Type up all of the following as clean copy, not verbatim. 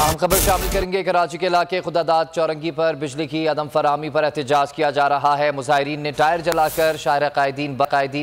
अहम खबर शामिल करेंगे। कराची के इलाके खुदादाद चौरंगी पर बिजली की अदम फराहमी पर एहतजाज किया जा रहा है। मुजाहिरीन ने टायर जलाकर शाहरा कायदीन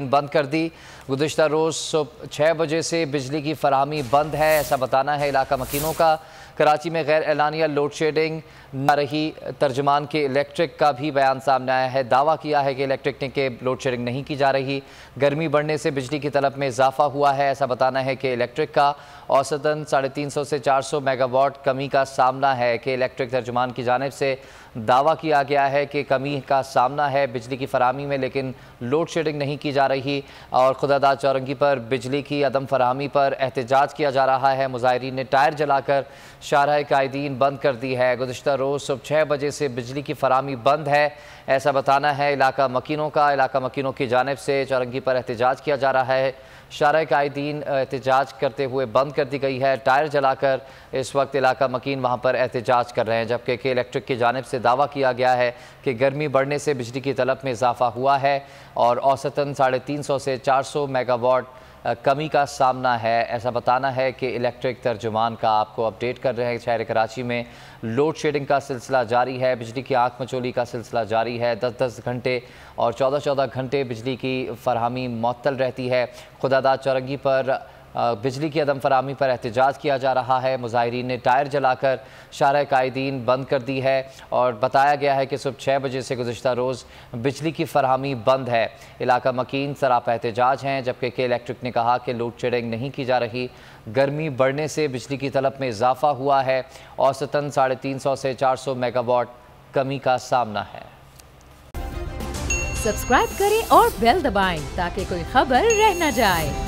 बंद कर दी। गुज़िश्ता रोज़ सुबह 6 बजे से बिजली की फराहमी बंद है, ऐसा बताना है इलाका मकीनों का। कराची में गैर एलानिया लोड शेडिंग न रही। तर्जमान के इलेक्ट्रिक का भी बयान सामने आया है। दावा किया है कि इलेक्ट्रिक ने के लोड शेडिंग नहीं की जा रही। गर्मी बढ़ने से बिजली की तलब में इजाफा हुआ है, ऐसा बताना है कि इलेक्ट्रिक का औसतन 350 से 400 मेगावाट कमी का सामना है। कि इलेक्ट्रिक तर्जुमान की जानिब से दावा किया गया है कि कमी का सामना है बिजली की फराहमी में, लेकिन लोड शेडिंग नहीं की जा रही। और खुदादाद चौरंगी पर बिजली की अदम फराहमी पर एहतजाज किया जा रहा है। मुजाहिरीन ने टायर जलाकर शाहरा कायदीन बंद कर दी है। गुज़िश्ता रोज़ सुबह 6 बजे से बिजली की फराहमी बंद है, ऐसा बताना है इलाका मकीनों का। इलाका मकीनों की जानिब से चौरंगी पर एहतजाज किया जा रहा है। शाहरा कायदीन एहतजाज करते हुए बंद कर दी गई है। टायर जलाकर इस वक्त इलाका मकीन वहाँ पर एहतजाज कर रहे हैं, जबकि के इलेक्ट्रिक की जानिब से दावा किया गया है कि गर्मी बढ़ने से बिजली की तलब में इजाफा हुआ है और औसतन 350 से 400 मेगावाट कमी का सामना है, ऐसा बताना है कि इलेक्ट्रिक तर्जुमान का। आपको अपडेट कर रहे हैं, शहर कराची में लोड शेडिंग का सिलसिला जारी है। बिजली की आँख मचोली का सिलसिला जारी है। 10-10 घंटे और 14-14 घंटे बिजली की फराहमी मुअत्तल रहती है। खुदादाद चौरंगी पर बिजली की अदम फराहमी पर एहतजाज किया जा रहा है। मुजाहिरीन ने टायर जलाकर शाहरा कायदीन बंद कर दी है और बताया गया है कि सुबह 6 बजे से गुज़िश्ता रोज़ बिजली की फराहमी बंद है। इलाका मकीन सरापा एहतजाज हैं, जबकि के इलेक्ट्रिक ने कहा कि लोड शेडिंग नहीं की जा रही। गर्मी बढ़ने से बिजली की तलब में इजाफा हुआ है। औसतन 350 से 400 मेगावाट कमी का सामना है। सब्सक्राइब करें और बेल दबाएं ताकि कोई खबर रह न जाए।